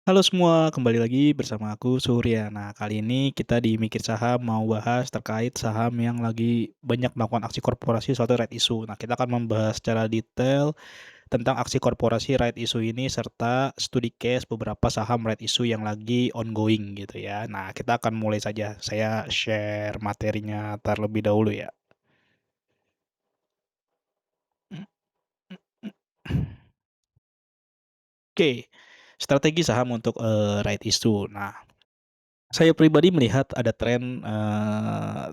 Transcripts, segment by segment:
Halo semua, kembali lagi bersama aku Surya. Nah, kali ini kita di Mikir Saham mau bahas terkait saham yang lagi banyak melakukan aksi korporasi suatu right issue. Nah, kita akan membahas secara detail tentang aksi korporasi right issue ini serta studi case beberapa saham right issue yang lagi ongoing gitu ya. Nah, kita akan mulai saja. Saya share materinya terlebih dahulu ya. Oke, strategi saham untuk right issue. Nah, saya pribadi melihat ada tren,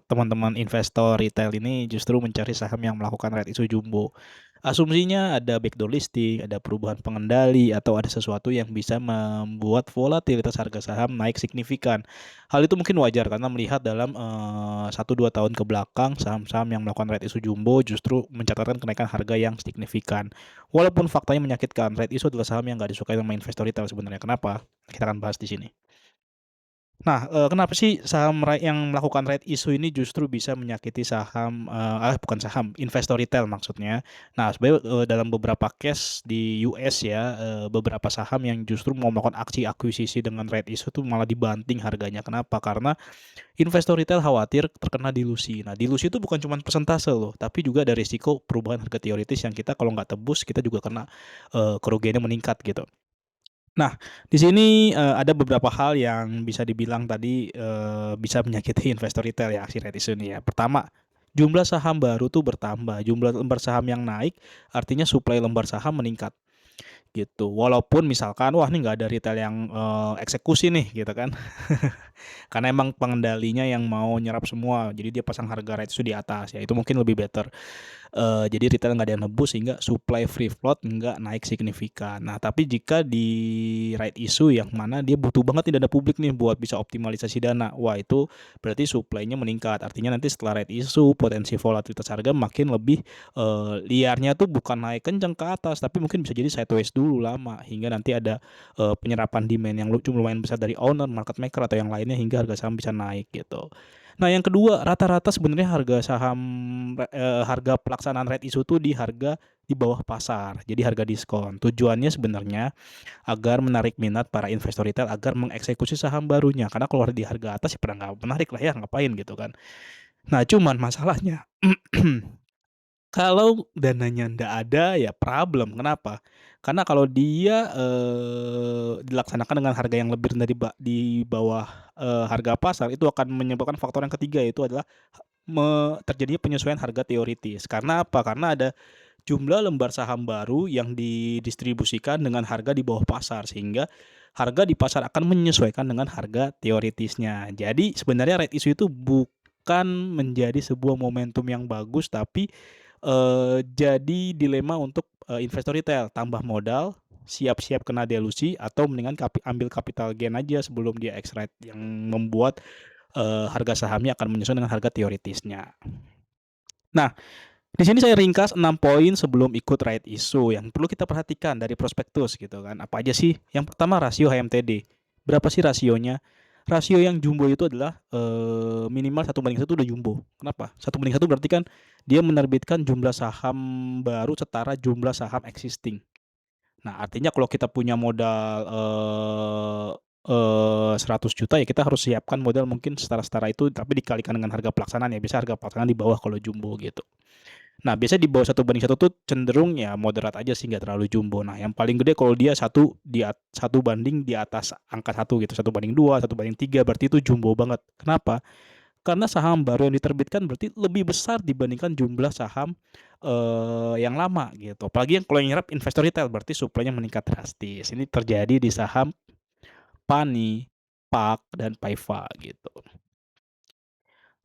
teman-teman investor retail ini justru mencari saham yang melakukan right issue jumbo. Asumsinya ada backdoor listing, ada perubahan pengendali, atau ada sesuatu yang bisa membuat volatilitas harga saham naik signifikan. Hal itu mungkin wajar karena melihat dalam, 1, 2 tahun ke belakang saham-saham yang melakukan right issue jumbo justru mencatatkan kenaikan harga yang signifikan. Walaupun faktanya menyakitkan, right issue adalah saham yang nggak disukai sama investor retail sebenarnya. Kenapa? Kita akan bahas di sini. Nah, kenapa sih saham yang melakukan right issue ini justru bisa menyakiti saham, bukan saham, investor retail maksudnya. Nah, sebenarnya, dalam beberapa case di US ya, beberapa saham yang justru mau melakukan aksi akuisisi dengan right issue tuh malah dibanting harganya. Kenapa? Karena investor retail khawatir terkena dilusi. Nah, dilusi itu bukan cuma persentase loh, tapi juga ada risiko perubahan harga teoritis yang kita kalau nggak tebus, kita juga kena, kerugiannya meningkat gitu. Nah, di sini, ada beberapa hal yang bisa dibilang tadi, bisa menyakiti investor retail ya, aksi right issue ini ya. Pertama, jumlah saham baru tuh bertambah, jumlah lembar saham yang naik, artinya suplai lembar saham meningkat, gitu. Walaupun misalkan, wah ini nggak ada retail yang, eksekusi nih, gitu kan. Karena emang pengendalinya yang mau nyerap semua, jadi dia pasang harga right issue di atas, ya itu mungkin lebih better. Jadi retail nggak ada yang nebus sehingga supply free float nggak naik signifikan. Nah, tapi jika di right issue yang mana dia butuh banget nih dana publik nih buat bisa optimalisasi dana, wah itu berarti supply-nya meningkat. Artinya nanti setelah right issue potensi volatilitas harga makin lebih, liarnya tuh bukan naik kencang ke atas, tapi mungkin bisa jadi sideways dulu lama hingga nanti ada, penyerapan demand yang lumayan besar dari owner, market maker atau yang lainnya hingga harga saham bisa naik gitu. Nah, yang kedua, rata-rata sebenarnya harga saham, harga pelaksanaan right issue tuh di harga di bawah pasar, jadi harga diskon. Tujuannya sebenarnya agar menarik minat para investor retail agar mengeksekusi saham barunya, karena kalau di harga atas ya pada nggak menarik lah ya, ngapain gitu kan. Nah, cuman masalahnya kalau dananya ndak ada ya problem, kenapa? Karena kalau dia, dilaksanakan dengan harga yang lebih rendah di bawah, harga pasar, itu akan menyebabkan faktor yang ketiga, yaitu adalah terjadinya penyesuaian harga teoritis. Karena apa? Karena ada jumlah lembar saham baru yang didistribusikan dengan harga di bawah pasar, sehingga harga di pasar akan menyesuaikan dengan harga teoritisnya. Jadi sebenarnya right issue itu bukan menjadi sebuah momentum yang bagus, tapi, jadi dilema untuk, investor retail, tambah modal, siap-siap kena delusi, atau mendingan ambil capital gain aja sebelum dia exit yang membuat, harga sahamnya akan menyesuaikan dengan harga teoritisnya. Nah, di sini saya ringkas 6 poin sebelum ikut right issue yang perlu kita perhatikan dari prospektus gitu kan. Apa aja sih? Yang pertama rasio HMTD. Berapa sih rasionya? Rasio yang jumbo itu adalah, minimal 1:1 udah jumbo. Kenapa? 1:1 berarti kan dia menerbitkan jumlah saham baru setara jumlah saham existing. Nah, artinya kalau kita punya modal, 100 juta ya kita harus siapkan modal mungkin setara-setara itu tapi dikalikan dengan harga pelaksanaan ya, biasa harga pelaksanaan di bawah kalau jumbo gitu. Nah, biasanya di bawah 1:1 tuh cenderung ya moderat aja sih, nggak terlalu jumbo. Nah, yang paling gede kalau dia 1 banding di atas angka 1 gitu, 1:2, 1:3 berarti itu jumbo banget. Kenapa? Karena saham baru yang diterbitkan berarti lebih besar dibandingkan jumlah saham, yang lama gitu. Apalagi yang kalau yang nyerap investor retail berarti suplainya meningkat drastis. Ini terjadi di saham PANI, PAK, dan PAIFA gitu.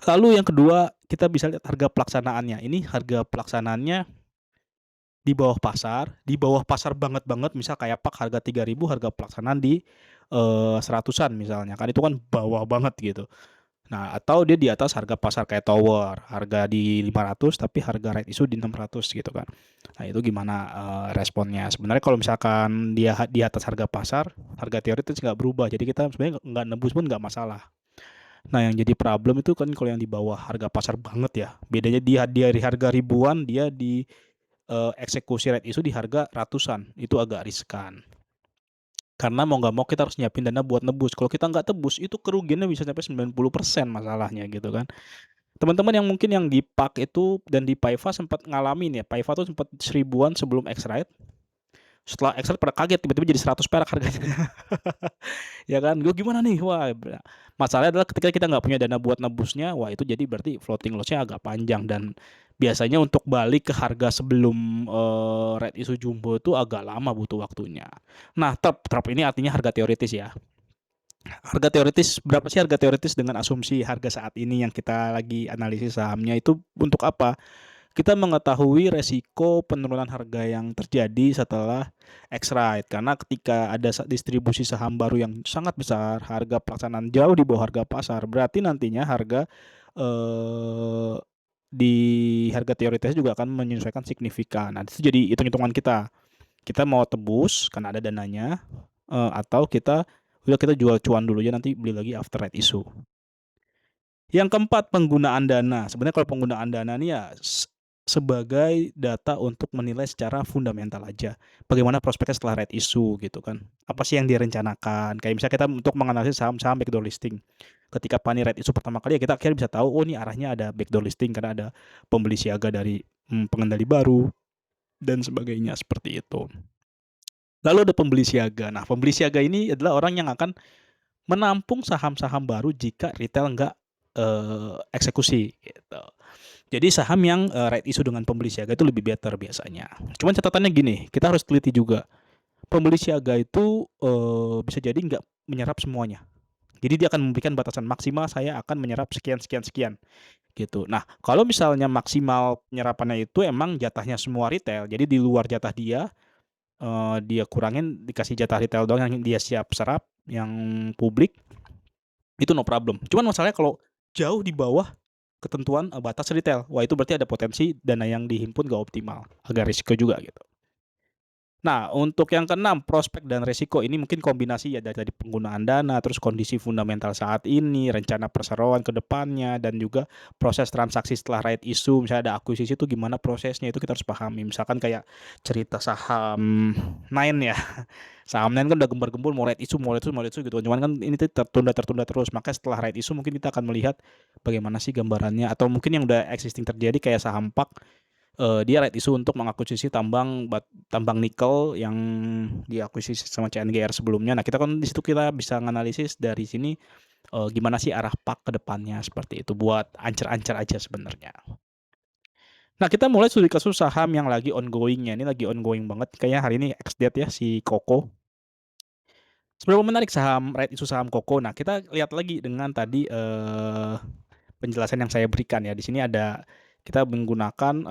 Lalu yang kedua, kita bisa lihat harga pelaksanaannya. Ini harga pelaksanaannya di bawah pasar banget-banget, misal kayak PAK harga 3.000, harga pelaksanaan di, seratusan misalnya, kan itu kan bawah banget gitu. Nah, atau dia di atas harga pasar kayak tower, harga di 500 tapi harga right issue di 600 gitu kan. Nah, itu gimana, responnya? Sebenarnya kalau misalkan dia di atas harga pasar, harga teoritis nggak berubah, jadi kita sebenarnya nggak nembus pun nggak masalah. Nah, yang jadi problem itu kan kalau yang di bawah harga pasar banget ya, bedanya dia dari harga ribuan, dia di, eksekusi right issue di harga ratusan, itu agak riskan. Karena mau nggak mau kita harus nyiapin dana buat nebus, kalau kita nggak tebus itu kerugiannya bisa sampai 90% masalahnya gitu kan. Teman-teman yang mungkin yang di PAK itu dan di PAIFA sempat ngalamin ya, PAIFA tuh sempat seribuan sebelum X-Rite, setelah X-Rite pada kaget tiba-tiba jadi 100 perak harganya. Ya kan, "Gue gimana nih?" Wah, masalahnya adalah ketika kita nggak punya dana buat nebusnya, wah itu jadi berarti floating loss-nya agak panjang dan biasanya untuk balik ke harga sebelum, rights issue jumbo itu agak lama butuh waktunya. Nah, TERP ini artinya harga teoritis ya. Harga teoritis, berapa sih harga teoritis dengan asumsi harga saat ini yang kita lagi analisis sahamnya itu untuk apa? Kita mengetahui resiko penurunan harga yang terjadi setelah X-Rite, karena ketika ada distribusi saham baru yang sangat besar, harga pelaksanaan jauh di bawah harga pasar, berarti nantinya harga eh, di harga teoritisnya juga akan menyesuaikan signifikan. Nah, itu jadi hitung-hitungan kita. Kita mau tebus karena ada dananya, atau kita jual cuan dulu aja nanti beli lagi after right issue. Yang keempat, penggunaan dana. Sebenarnya kalau penggunaan dana nih ya sebagai data untuk menilai secara fundamental aja. Bagaimana prospeknya setelah right issue gitu kan. Apa sih yang direncanakan? Kayak misalnya kita untuk menganalisis saham-saham backdoor listing. Ketika pani right issue pertama kali ya kita akhirnya bisa tahu, oh ini arahnya ada backdoor listing karena ada pembeli siaga dari pengendali baru dan sebagainya seperti itu. Lalu ada pembeli siaga. Nah, pembeli siaga ini adalah orang yang akan menampung saham-saham baru jika retail nggak eksekusi gitu. Jadi saham yang right issue dengan pembeli siaga itu lebih better biasanya. Cuman catatannya gini, kita harus teliti juga. Pembeli siaga itu bisa jadi nggak menyerap semuanya. Jadi dia akan memberikan batasan maksimal saya akan menyerap sekian sekian sekian gitu. Nah, kalau misalnya maksimal penyerapannya itu emang jatahnya semua retail, jadi di luar jatah dia kurangin dikasih jatah retail doang yang dia siap serap, yang publik itu no problem. Cuman masalahnya kalau jauh di bawah ketentuan batas retail, wah itu berarti ada potensi dana yang dihimpun gak optimal, agak risiko juga gitu. Nah, untuk yang keenam, prospek dan resiko ini mungkin kombinasi ya dari penggunaan dana, terus kondisi fundamental saat ini, rencana perseroan ke depannya, dan juga proses transaksi setelah right issue, misalnya ada akuisisi itu gimana prosesnya, itu kita harus pahami. Misalkan kayak cerita saham Nine ya, saham Nine kan udah gembar-gembur mau right issue, mau right issue, mau right issue gitu. Cuman kan ini tuh tertunda terus, maka setelah right issue mungkin kita akan melihat bagaimana sih gambarannya, atau mungkin yang udah existing terjadi kayak saham PAK, dia right issue untuk mengakuisisi tambang nikel yang diakuisisi sama CNGR sebelumnya. Nah, kita kan di situ kita bisa menganalisis dari sini gimana sih arah PAK ke depannya seperti itu buat ancer-ancer aja sebenarnya. Nah, kita mulai studi kasus saham yang lagi ongoing-nya. Ini lagi ongoing banget kayaknya hari ini ex-date ya si Koko. Seberapa menarik saham right issue saham Koko. Nah, kita lihat lagi dengan tadi penjelasan yang saya berikan ya. Di sini ada kita menggunakan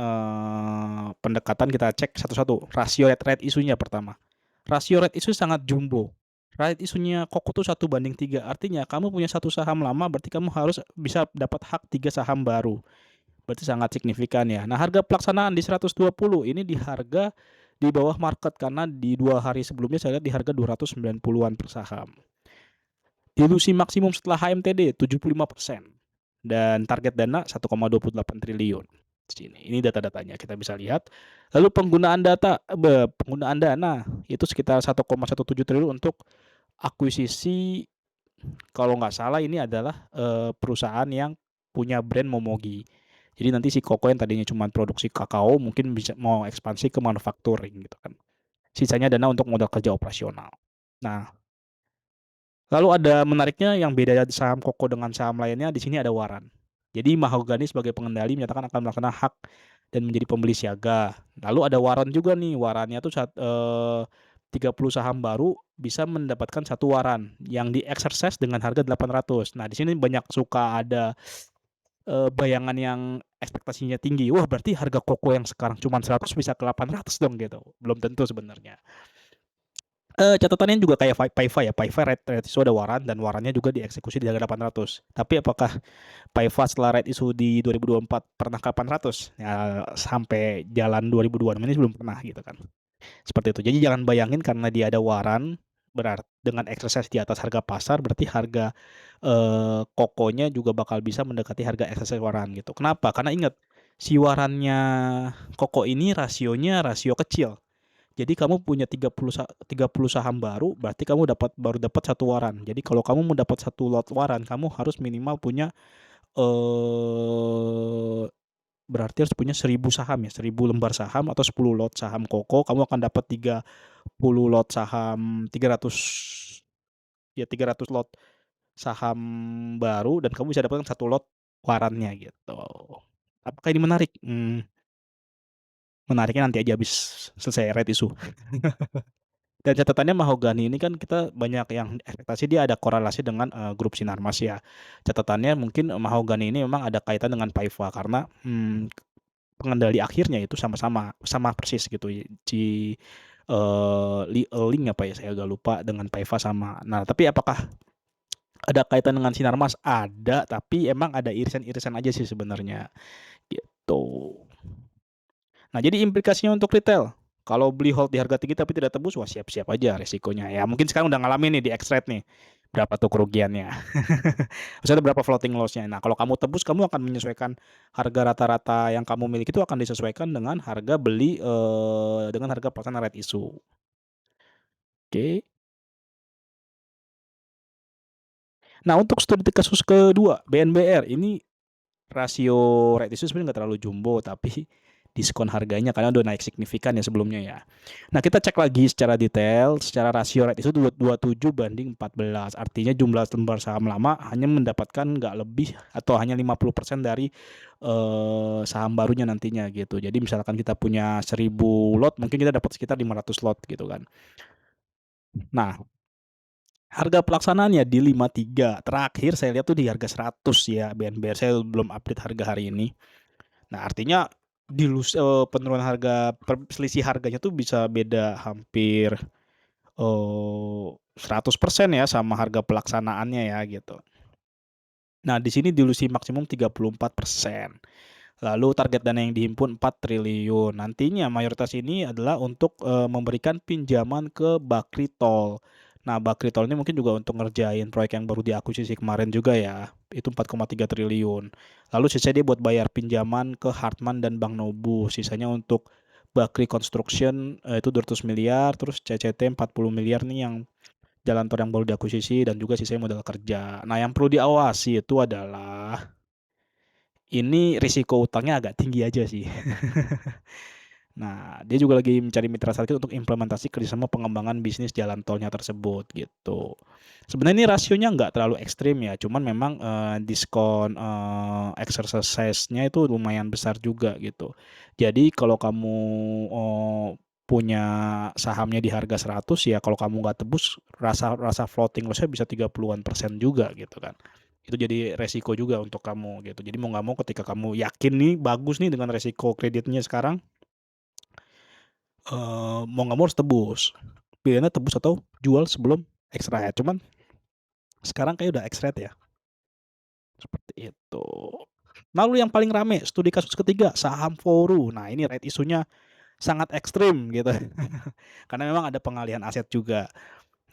pendekatan, kita cek satu-satu. Rasio right issue-nya pertama. Rasio right issue sangat jumbo. Right issue-nya Koko tuh 1:3. Artinya kamu punya satu saham lama berarti kamu harus bisa dapat hak 3 saham baru. Berarti sangat signifikan ya. Nah, harga pelaksanaan di 120 ini di harga di bawah market karena di 2 hari sebelumnya saya lihat di harga 290-an per saham. Dilusi maksimum setelah HMTD 75% dan target dana 1,28 triliun. Sini. Ini data-datanya kita bisa lihat. Lalu penggunaan dana itu sekitar 1,17 triliun untuk akuisisi, kalau nggak salah ini adalah perusahaan yang punya brand Momogi. Jadi nanti si Koko yang tadinya cuma produksi kakao mungkin bisa mau ekspansi ke manufacturing gitu kan. Sisanya dana untuk modal kerja operasional. Nah, lalu ada menariknya yang beda saham Koko dengan saham lainnya, di sini ada waran. Jadi Mahogany sebagai pengendali menyatakan akan melaksanakan hak dan menjadi pembeli siaga. Lalu ada waran juga nih, warannya tuh 30 saham baru bisa mendapatkan satu waran yang di-exercise dengan harga 800. Nah, di sini banyak suka ada bayangan yang ekspektasinya tinggi. Wah, berarti harga Koko yang sekarang cuma 100 bisa ke 800 dong gitu. Belum tentu sebenarnya. Catatannya juga kayak PAIFA ya, PAIFA right issue ada waran dan warannya juga dieksekusi di harga 800. Tapi apakah PAIFA setelah right issue di 2024 pernah ke 800? Ya, sampai jalan 2026 ini belum pernah gitu kan. Seperti itu. Jadi jangan bayangin karena dia ada waran berarti dengan exercise di atas harga pasar berarti harga Kokonya juga bakal bisa mendekati harga exercise waran gitu. Kenapa? Karena ingat si warannya Koko ini rasionya rasio kecil. Jadi kamu punya 30 saham baru, berarti kamu baru dapat satu waran. Jadi kalau kamu mau dapat satu lot waran, kamu harus minimal punya eh berarti harus punya 1.000 saham ya, 1.000 lembar saham atau 10 lot saham Koko, kamu akan dapat 30 lot saham, 300, ya 300 lot saham baru, dan kamu bisa dapatkan satu lot warannya gitu. Apakah ini menarik? Menariknya nanti aja habis selesai right issue. Dan catatannya mahogani ini kan kita banyak yang ekspektasi dia ada korelasi dengan grup Sinarmas ya. Catatannya mungkin mahogani ini memang ada kaitan dengan Paiva karena pengendali akhirnya itu sama persis gitu ya. Link apa ya, saya agak lupa, dengan Paiva sama. Nah, tapi apakah ada kaitan dengan Sinarmas? Ada, tapi emang ada irisan-irisan aja sih sebenarnya gitu. Nah, jadi implikasinya untuk retail, kalau beli hold di harga tinggi tapi tidak tebus, wah siap-siap aja resikonya. Ya mungkin sekarang udah ngalamin nih di X-rate nih, berapa tuh kerugiannya. Maksudnya berapa floating loss-nya. Nah, kalau kamu tebus, kamu akan menyesuaikan harga rata-rata yang kamu miliki itu akan disesuaikan dengan harga beli dengan harga pelaksanaan right issue. Oke. Nah, untuk studi kasus kedua, BNBR ini rasio right issue sebenarnya nggak terlalu jumbo, tapi diskon harganya karena udah naik signifikan ya sebelumnya ya. Nah, kita cek lagi secara detail, secara rasio right issue 27 banding 14. Artinya jumlah lembar saham lama hanya mendapatkan nggak lebih atau hanya 50% dari saham barunya nantinya gitu. Jadi misalkan kita punya 1.000 lot, mungkin kita dapat sekitar 500 lot gitu kan. Nah, harga pelaksanaannya di 53. Terakhir saya lihat tuh di harga 100 ya BNBR. Saya belum update harga hari ini. Nah, artinya penurunan harga, selisih harganya tuh bisa beda hampir 100% ya sama harga pelaksanaannya ya gitu. Nah, di sini dilusi maksimum 34%. Lalu target dana yang dihimpun 4 triliun. Nantinya mayoritas ini adalah untuk memberikan pinjaman ke Bakritol. Nah, Bakritol ini mungkin juga untuk ngerjain proyek yang baru diakuisisi kemarin juga ya. Itu 4,3 triliun. Lalu sisanya dia buat bayar pinjaman ke Hartman dan Bank Nobu. Sisanya untuk Bakri Construction itu 200 miliar, terus CCT 40 miliar nih yang jalan tol yang baru diakuisisi, dan juga sisanya modal kerja. Nah, yang perlu diawasi itu adalah ini risiko utangnya agak tinggi aja sih. Nah, dia juga lagi mencari mitra strategis untuk implementasi kerjasama pengembangan bisnis jalan tolnya tersebut gitu. Sebenarnya ini rasionya nggak terlalu ekstrim ya, cuman memang diskon exercise-nya itu lumayan besar juga gitu. Jadi kalau kamu punya sahamnya di harga 100 ya, kalau kamu nggak tebus, rasa rasa floating loss-nya bisa 30-an% juga gitu kan. Itu jadi resiko juga untuk kamu gitu. Jadi mau nggak mau ketika kamu yakin nih bagus nih dengan resiko kreditnya sekarang, mau nggak mau harus tebus. Pilihannya tebus atau jual sebelum X-rate. Cuman sekarang kayak udah X-rate ya. Seperti itu. Lalu yang paling rame studi kasus ketiga, saham Foru. Nah, ini right issue-nya sangat ekstrim gitu. Karena memang ada pengalihan aset juga.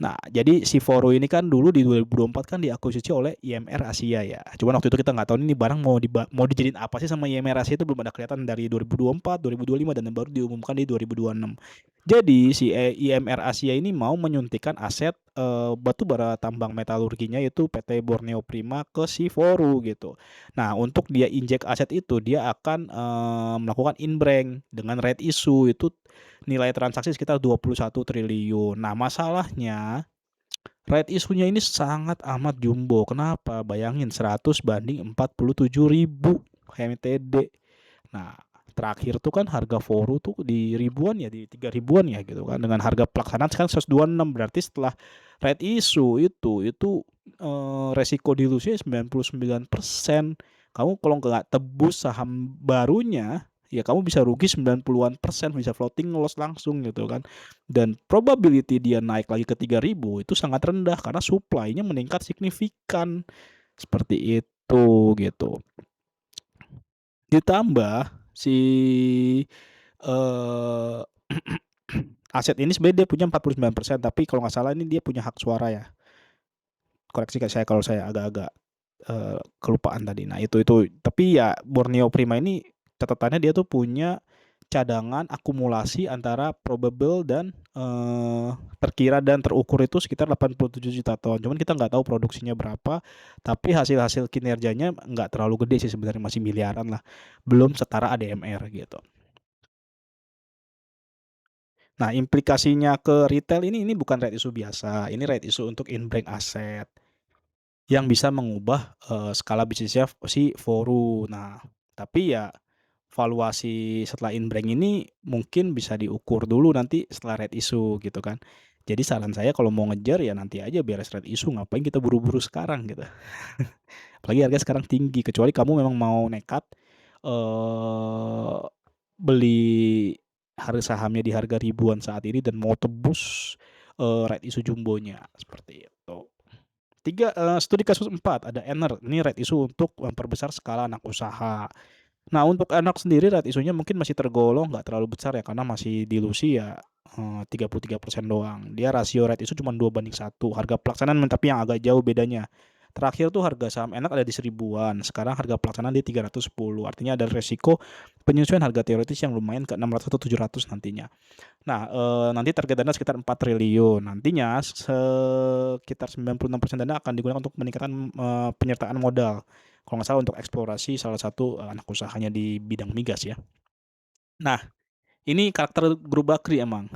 Nah, jadi si Foro ini kan dulu di 2024 kan diakuisisi oleh IMR Asia ya. Cuman waktu itu kita nggak tahu ini barang mau dijadiin apa sih sama IMR Asia, itu belum ada kelihatan dari 2024, 2025, dan baru diumumkan di 2026. Jadi si IMR Asia ini mau menyuntikkan aset batu bara tambang metalurginya yaitu PT Borneo Prima ke si Foro gitu. Nah, untuk dia injek aset itu dia akan melakukan inbrank dengan right issue itu nilai transaksi sekitar 21 triliun. Nah, masalahnya right issue-nya ini sangat amat jumbo. Kenapa? Bayangin 100 banding 47.000 MTD. Nah, terakhir tuh kan harga Foru tuh di ribuan ya, di 3 ribuan ya gitu kan. Dengan harga pelaksanaan sekarang 126, berarti setelah right issue itu resiko dilusinya 99%. Kamu kalau nggak tebus saham barunya, ya kamu bisa rugi 90-an%, bisa floating loss langsung gitu kan. Dan probability dia naik lagi ke 3.000 itu sangat rendah karena supply-nya meningkat signifikan. Seperti itu gitu. Ditambah si eh aset ini sebenarnya dia punya 49%, tapi kalau nggak salah ini dia punya hak suara ya. Koreksi ke saya kalau saya agak-agak kelupaan tadi. Nah, itu tapi ya Borneo Prima ini catatannya dia tuh punya cadangan, akumulasi antara probable dan, terkira dan terukur itu sekitar 87 juta ton. Cuman kita nggak tahu produksinya berapa, tapi hasil-hasil kinerjanya nggak terlalu gede sih sebenarnya, masih miliaran lah, belum setara ADMR gitu. Nah, implikasinya ke retail ini bukan right issue biasa, ini right issue untuk in-bank aset yang bisa mengubah, skala bisnisnya si Voru. Nah, tapi ya valuasi setelah in-bank ini mungkin bisa diukur dulu nanti setelah right issue gitu kan. Jadi saran saya kalau mau ngejar ya nanti aja beres right issue, ngapain kita buru-buru sekarang gitu. Apalagi harga sekarang tinggi, kecuali kamu memang mau nekat, eee, beli sahamnya di harga ribuan saat ini dan mau tebus, right issue jumbonya, seperti itu. Studi kasus 4 ada Enner, ini right issue untuk memperbesar skala anak usaha. Nah, untuk anak sendiri right issue-nya mungkin masih tergolong nggak terlalu besar ya, karena masih dilusi ya, 33% doang. Dia rasio right issue cuma 2:1, harga pelaksanaan tapi yang agak jauh bedanya. Terakhir tuh harga saham enak ada di seribuan, sekarang harga pelaksanaan di 310, artinya ada resiko penyesuaian harga teoritis yang lumayan ke 600 atau 700 nantinya. Nah, nanti target dana sekitar 4 triliun, nantinya sekitar 96% dana akan digunakan untuk meningkatkan, penyertaan modal. Kalau nggak salah untuk eksplorasi salah satu, anak usahanya di bidang migas ya. Nah, ini karakter grup Bakri emang.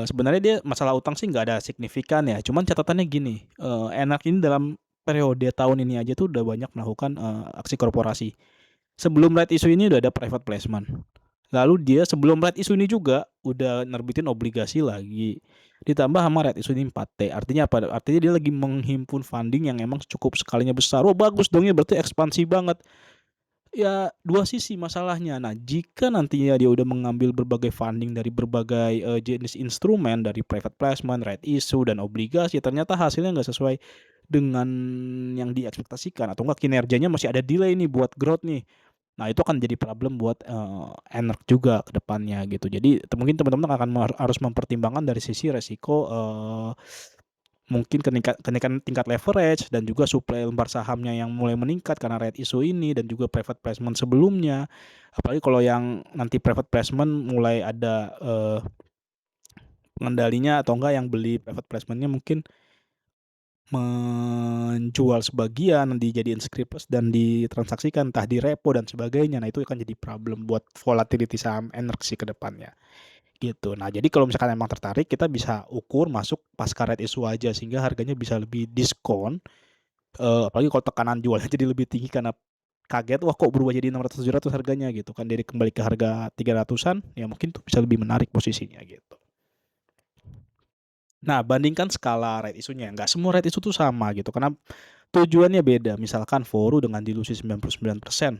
Sebenarnya dia masalah utang sih nggak ada signifikan ya, cuman catatannya gini, Enak ini dalam periode tahun ini aja tuh udah banyak melakukan, aksi korporasi. Sebelum right issue ini udah ada private placement. Lalu dia sebelum right issue ini juga udah nerbitin obligasi lagi. Ditambah sama right issue ini 4T. Artinya apa? Artinya dia lagi menghimpun funding yang emang cukup skalinya besar. Wah, bagus dong ya, berarti ekspansi banget. Ya, dua sisi masalahnya. Nah, jika nantinya dia udah mengambil berbagai funding dari berbagai, jenis instrumen, dari private placement, right issue, dan obligasi, ternyata hasilnya nggak sesuai dengan yang diekspektasikan atau enggak kinerjanya masih ada delay nih buat growth nih. Nah, itu akan jadi problem buat, Enrk juga ke depannya gitu. Jadi mungkin teman-teman akan harus mempertimbangkan dari sisi resiko, mungkin kenaikan tingkat leverage dan juga suplai lembar sahamnya yang mulai meningkat karena right issue ini dan juga private placement sebelumnya. Apalagi kalau yang nanti private placement mulai ada, pengendalinya atau enggak yang beli private placement-nya mungkin menjual sebagian, dijadiin scripts dan ditransaksikan entah di repo dan sebagainya. Nah, itu akan jadi problem buat volatility saham Enrk sih ke depannya, gitu. Nah, jadi kalau misalkan emang tertarik, kita bisa ukur masuk pasca right issue aja sehingga harganya bisa lebih diskon, apalagi kalau tekanan jualnya jadi lebih tinggi karena kaget, "Wah, kok berubah jadi 600, 700 harganya?" Gitu kan, dari kembali ke harga 300-an, ya mungkin tuh bisa lebih menarik posisinya gitu. Nah, bandingkan skala right issue-nya, nggak semua right issue tuh sama gitu, karena tujuannya beda. Misalkan Voru dengan dilusi 99%,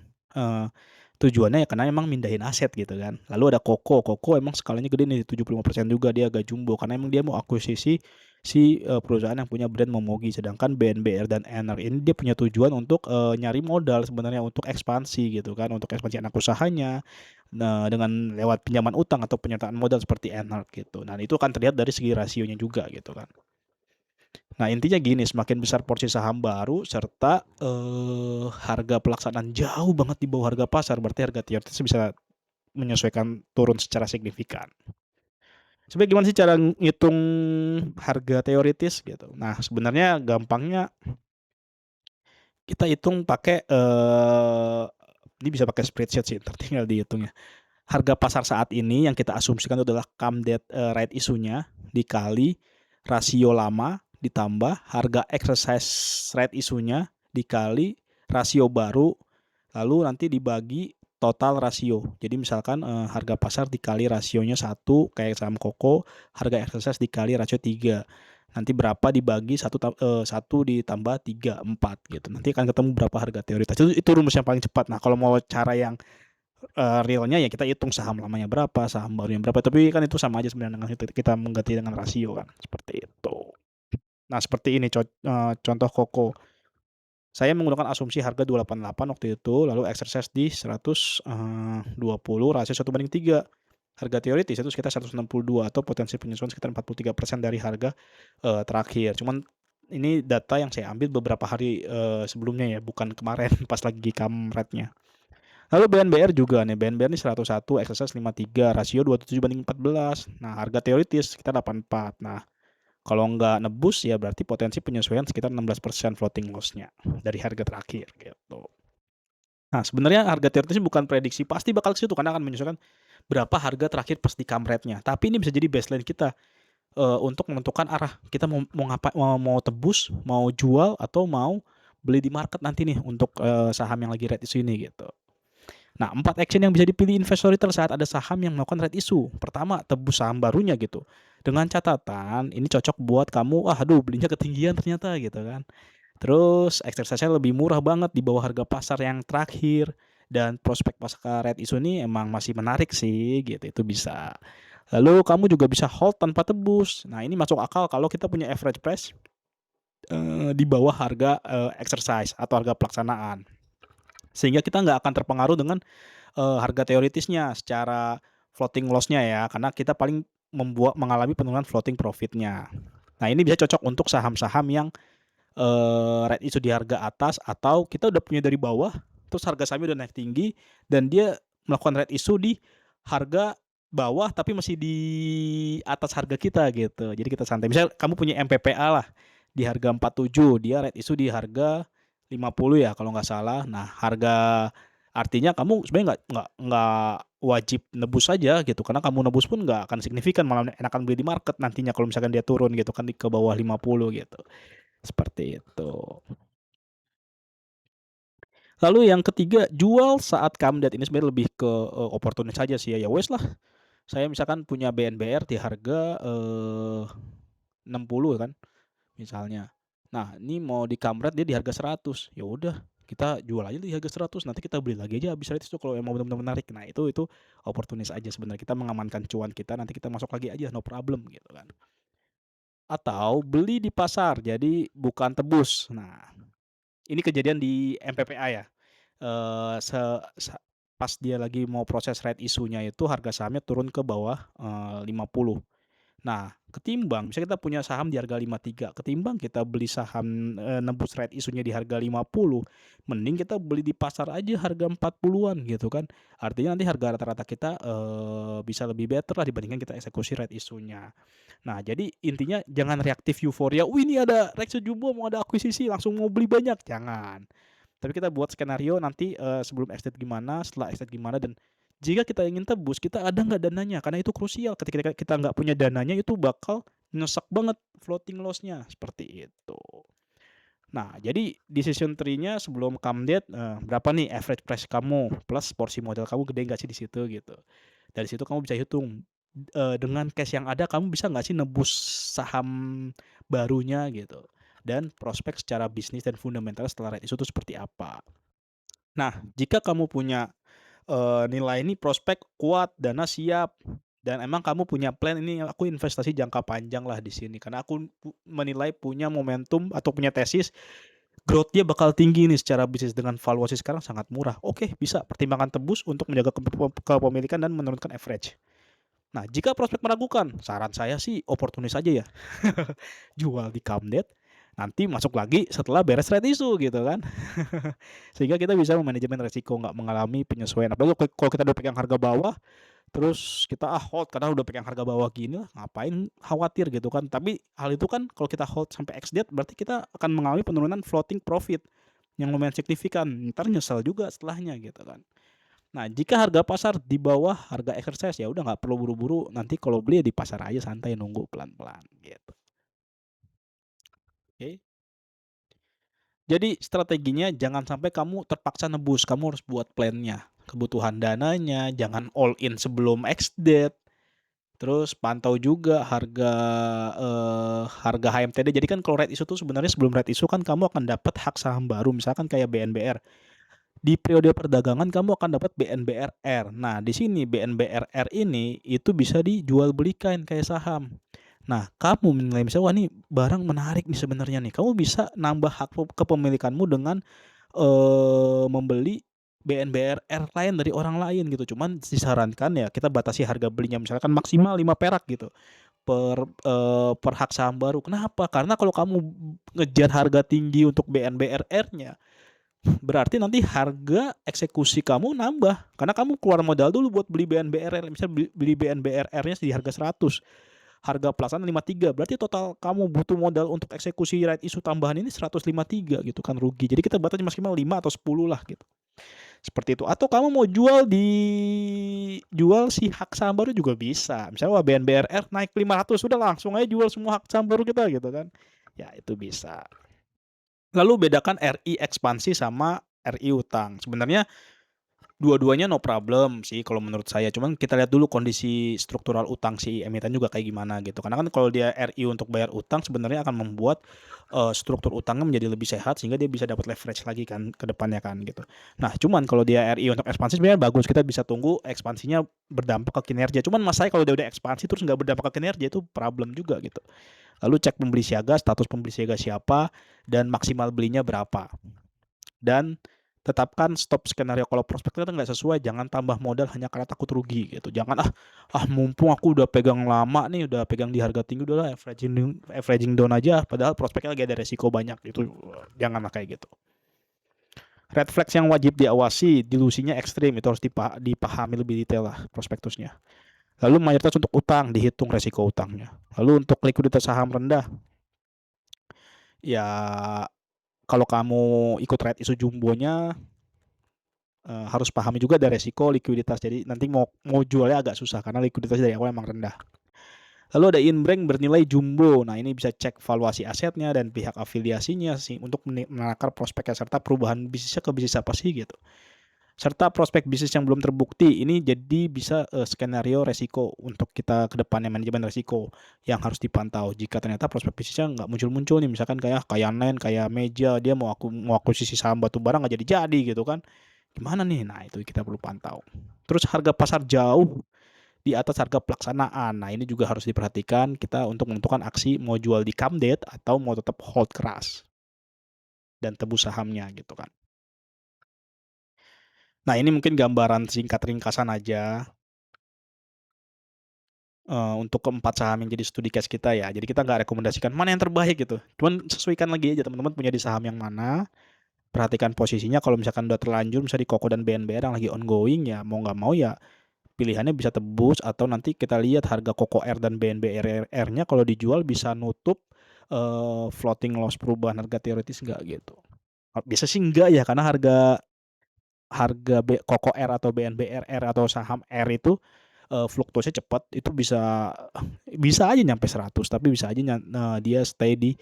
tujuannya ya karena emang mindahin aset gitu kan. Lalu ada Koko emang skalanya gede nih 75% juga, dia agak jumbo karena emang dia mau akuisisi si, perusahaan yang punya brand Momogi. Sedangkan BNBR dan Ener ini dia punya tujuan untuk, nyari modal sebenarnya untuk ekspansi gitu kan, untuk ekspansi anak usahanya, nah dengan lewat pinjaman utang atau penyertaan modal seperti Ener gitu. Nah, itu akan terlihat dari segi rasionya juga gitu kan. Nah, intinya gini, semakin besar porsi saham baru serta, harga pelaksanaan jauh banget di bawah harga pasar, berarti harga teoritis bisa menyesuaikan turun secara signifikan. Sebenarnya gimana sih cara ngitung harga teoritis gitu? Nah, sebenarnya gampangnya kita hitung pakai, ini bisa pakai spreadsheet sih, entar tinggal dihitungnya. Harga pasar saat ini yang kita asumsikan itu adalah come date, right issue-nya dikali rasio lama ditambah harga exercise right issue-nya dikali rasio baru, lalu nanti dibagi total rasio. Jadi misalkan, harga pasar dikali rasionya 1 kayak saham Koko, harga exercise dikali rasio 3. Nanti berapa dibagi 1 ditambah 3, 4 gitu. Nanti akan ketemu berapa harga teoritis. Itu rumus yang paling cepat. Nah, kalau mau cara yang realnya ya kita hitung saham lamanya berapa, saham barunya berapa, tapi kan itu sama aja sebenarnya dengan kita mengganti dengan rasio kan, seperti itu. Nah, seperti ini contoh Koko. Saya menggunakan asumsi harga 288 waktu itu, lalu exercise di 120, rasio 1/3. Harga teoritis itu sekitar 162 atau potensi penyesuaian sekitar 43% dari harga, terakhir. Cuman ini data yang saya ambil beberapa hari, sebelumnya ya, bukan kemarin pas lagi kamretnya. Lalu BNBR juga nih, BNBR nih 101, exercise 53, rasio 27/14. Nah, harga teoritis sekitar 84. Nah, kalau nggak nebus ya berarti potensi penyesuaian sekitar 16% floating loss-nya dari harga terakhir gitu. Nah, sebenarnya harga teoritis bukan prediksi pasti bakal ke situ karena akan menyesuaikan berapa harga terakhir pas di kamretnya. Tapi ini bisa jadi baseline kita, untuk menentukan arah kita mau tebus, mau jual, atau mau beli di market nanti nih untuk, saham yang lagi red issue ini gitu. Nah, 4 action yang bisa dipilih investor retail saat ada saham yang melakukan red issue. Pertama, tebus saham barunya gitu. Dengan catatan ini cocok buat kamu, "Wah, aduh belinya ketinggian ternyata," gitu kan. Terus exercise-nya lebih murah banget di bawah harga pasar yang terakhir, dan prospek pasca red issue ini emang masih menarik sih gitu, itu bisa. Lalu kamu juga bisa hold tanpa tebus. Nah, ini masuk akal kalau kita punya average price, di bawah harga, exercise atau harga pelaksanaan. Sehingga kita nggak akan terpengaruh dengan harga teoritisnya secara floating loss-nya ya, karena kita paling mengalami penurunan floating profit-nya. Nah, ini bisa cocok untuk saham-saham yang, red issue di harga atas, atau kita udah punya dari bawah, terus harga sahamnya udah naik tinggi dan dia melakukan red issue di harga bawah tapi masih di atas harga kita gitu. Jadi kita santai. Misal kamu punya MPPA lah di harga 47, dia red issue di harga 50 ya kalau nggak salah. Nah, artinya kamu sebenarnya nggak wajib nebus saja gitu, karena kamu nebus pun nggak akan signifikan, malah enakan beli di market nantinya kalau misalkan dia turun gitu kan ke bawah 50 gitu, seperti itu. Lalu yang ketiga, jual saat comeback. Ini sebenarnya lebih ke, oportunis saja sih ya, ya wes lah, saya misalkan punya BNBR di harga, 60 kan misalnya. Nah, ini mau di-comeback dia di harga 100, ya udah kita jual aja di harga 100, nanti kita beli lagi aja habis itu kalau emang benar-benar menarik. Nah, itu oportunis aja sebenarnya, kita mengamankan cuan kita, nanti kita masuk lagi aja no problem gitu kan. Atau beli di pasar, jadi bukan tebus. Nah, ini kejadian di MPPA ya. Eee, se sa Pas dia lagi mau proses right issue-nya itu harga sahamnya turun ke bawah, 50. Nah, ketimbang misalnya kita punya saham di harga 53, ketimbang kita beli saham, nembus right issue-nya di harga 50, mending kita beli di pasar aja harga 40-an gitu kan. Artinya nanti harga rata-rata kita, bisa lebih better lah dibandingkan kita eksekusi right issue-nya. Nah, jadi intinya jangan reaktif euforia, "Wih, ini ada Rekso Jumbo mau ada akuisisi langsung mau beli banyak," jangan. Tapi kita buat skenario nanti, sebelum exit gimana, setelah exit gimana, dan jika kita ingin tebus, kita ada nggak dananya? Karena itu krusial, ketika kita nggak punya dananya itu bakal nyesek banget floating loss-nya, seperti itu. Nah, jadi decision tree-nya sebelum come date, berapa nih average price kamu, plus porsi modal kamu gede nggak sih di situ, gitu. Dari situ kamu bisa hitung, dengan cash yang ada kamu bisa nggak sih nebus saham barunya, gitu. Dan prospek secara bisnis dan fundamental setelah right issue itu seperti apa. Nah, jika kamu punya, nilai ini prospek kuat, dana siap, dan emang kamu punya plan, ini aku investasi jangka panjang lah di sini, karena aku menilai punya momentum atau punya tesis growth-nya bakal tinggi nih secara bisnis dengan valuasi sekarang sangat murah. Oke, bisa pertimbangkan tebus untuk menjaga kepemilikan dan menurunkan average. Nah, jika prospek meragukan, saran saya sih oportunis aja ya. Jual di come date, nanti masuk lagi setelah beres red issue gitu kan. Sehingga kita bisa memanajemen resiko, nggak mengalami penyesuaian. Apalagi kalau kita udah pegang harga bawah, terus kita, hold karena udah pegang harga bawah gini lah, ngapain khawatir gitu kan. Tapi hal itu kan kalau kita hold sampai X date berarti kita akan mengalami penurunan floating profit yang lumayan signifikan, entar nyesel juga setelahnya gitu kan. Nah, jika harga pasar di bawah harga exercise, ya udah nggak perlu buru-buru, nanti kalau beli ya di pasar aja santai nunggu pelan-pelan gitu, oke. Jadi strateginya jangan sampai kamu terpaksa nebus, kamu harus buat plan-nya, kebutuhan dananya, jangan all in sebelum X date, terus pantau juga harga HMTD. Jadi kan kalau right issue tuh sebenarnya sebelum right issue kan kamu akan dapat hak saham baru, misalkan kayak BNBR. Di periode perdagangan kamu akan dapat BNBRR. Nah, di sini BNBRR ini itu bisa dijual belikan kayak saham. Nah, kamu menilai misalnya, "Wah, nih barang menarik nih sebenarnya nih." Kamu bisa nambah hak kepemilikanmu dengan, membeli BNBRR lain dari orang lain gitu. Cuman disarankan ya kita batasi harga belinya misalkan maksimal 5 perak gitu per hak saham baru. Kenapa? Karena kalau kamu ngejar harga tinggi untuk BNBRR-nya, berarti nanti harga eksekusi kamu nambah, karena kamu keluar modal dulu buat beli BNBRR, misal beli BNBRR-nya di harga 100, harga pelaksanaan 53, berarti total kamu butuh modal untuk eksekusi right issue tambahan ini 153 gitu kan, rugi. Jadi kita batas maksimal 5 atau 10 lah gitu. Seperti itu. Atau kamu mau jual si hak saham baru juga bisa. Misalnya wah BNBRR naik 500, sudah langsung aja jual semua hak saham baru kita gitu kan. Ya itu bisa. Lalu bedakan RI ekspansi sama RI utang. Sebenarnya dua-duanya no problem sih kalau menurut saya. Cuman kita lihat dulu kondisi struktural utang si emiten juga kayak gimana gitu. Karena kan kalau dia RI untuk bayar utang sebenarnya akan membuat struktur utangnya menjadi lebih sehat sehingga dia bisa dapat leverage lagi kan ke depannya kan gitu. Nah, cuman kalau dia RI untuk ekspansi sebenarnya bagus. Kita bisa tunggu ekspansinya berdampak ke kinerja. Cuman masalahnya kalau dia udah ekspansi terus nggak berdampak ke kinerja itu problem juga gitu. Lalu cek pembeli siaga, status pembeli siaga siapa, dan maksimal belinya berapa. Dan tetapkan stop skenario kalau prospeknya nggak sesuai, jangan tambah modal hanya karena takut rugi gitu. Jangan mumpung aku udah pegang lama nih, udah pegang di harga tinggi, udahlah averaging down aja, padahal prospeknya lagi ada resiko banyak itu. Janganlah kayak gitu. Red flags yang wajib diawasi, dilusinya ekstrim, itu harus dipahami lebih detail lah prospektusnya. Lalu mayoritas untuk utang, dihitung resiko utangnya. Lalu untuk likuiditas saham rendah, ya kalau kamu ikut right issue jumbonya, harus pahami juga ada resiko likuiditas. Jadi nanti mau jualnya agak susah karena likuiditas dari awal emang rendah. Lalu ada inbrank bernilai jumbo. Nah, ini bisa cek valuasi asetnya dan pihak afiliasinya sih untuk menakar prospeknya serta perubahan bisnisnya ke bisnis apa sih gitu. Serta prospek bisnis yang belum terbukti. Ini jadi bisa skenario resiko untuk kita ke depannya, manajemen resiko yang harus dipantau. Jika ternyata prospek bisnisnya nggak muncul-muncul nih, misalkan kayak Nen, kayak Meja, dia mau akuisisi saham batu bara nggak jadi gitu kan. Gimana nih? Nah, itu kita perlu pantau. Terus harga pasar jauh di atas harga pelaksanaan. Nah, ini juga harus diperhatikan kita untuk menentukan aksi mau jual di come date atau mau tetap hold keras dan tebus sahamnya gitu kan. Nah, ini mungkin gambaran singkat ringkasan aja untuk keempat saham yang jadi studi case kita ya. Jadi kita nggak rekomendasikan mana yang terbaik gitu. Cuman sesuaikan lagi aja teman-teman punya di saham yang mana. Perhatikan posisinya kalau misalkan udah terlanjur misalnya di Koko dan BNBR yang lagi ongoing ya mau nggak mau ya pilihannya bisa tebus atau nanti kita lihat harga Koko R dan BNBR-nya kalau dijual bisa nutup floating loss perubahan harga teoritis nggak gitu. Biasa sih enggak ya karena harga harga Koko R atau BNBR atau saham R itu fluktuasinya cepat itu bisa bisa aja nyampe 100 tapi bisa aja dia stay di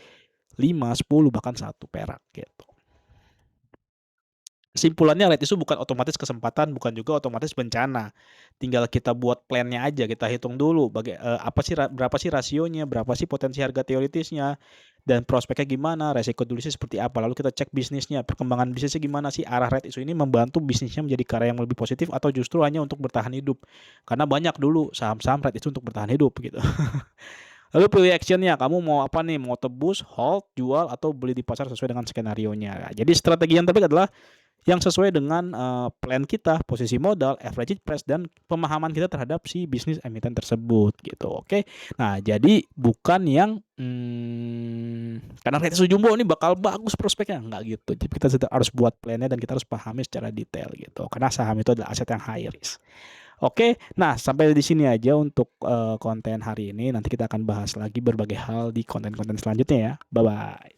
5, 10 bahkan 1 perak gitu. Kesimpulannya right issue bukan otomatis kesempatan, bukan juga otomatis bencana. Tinggal kita buat plan-nya aja, kita hitung dulu apa sih berapa sih rasionya, berapa sih potensi harga teoritisnya, dan prospeknya gimana, resiko tulisnya seperti apa. Lalu kita cek bisnisnya, perkembangan bisnisnya gimana sih, arah right issue ini membantu bisnisnya menjadi karya yang lebih positif atau justru hanya untuk bertahan hidup. Karena banyak dulu saham-saham right issue untuk bertahan hidup gitu. Lalu pilih action-nya, kamu mau apa nih, mau tebus, hold, jual, atau beli di pasar sesuai dengan skenario-nya. Jadi strategi yang terbaik adalah yang sesuai dengan plan kita, posisi modal, average price, dan pemahaman kita terhadap si bisnis emiten tersebut gitu. Oke. Nah, jadi bukan yang karena rate jumbo ini bakal bagus prospeknya, enggak gitu. Jadi kita harus buat plannya dan kita harus pahami secara detail gitu. Karena saham itu adalah aset yang high risk. Oke, nah sampai di sini aja untuk konten hari ini. Nanti kita akan bahas lagi berbagai hal di konten-konten selanjutnya ya. Bye bye.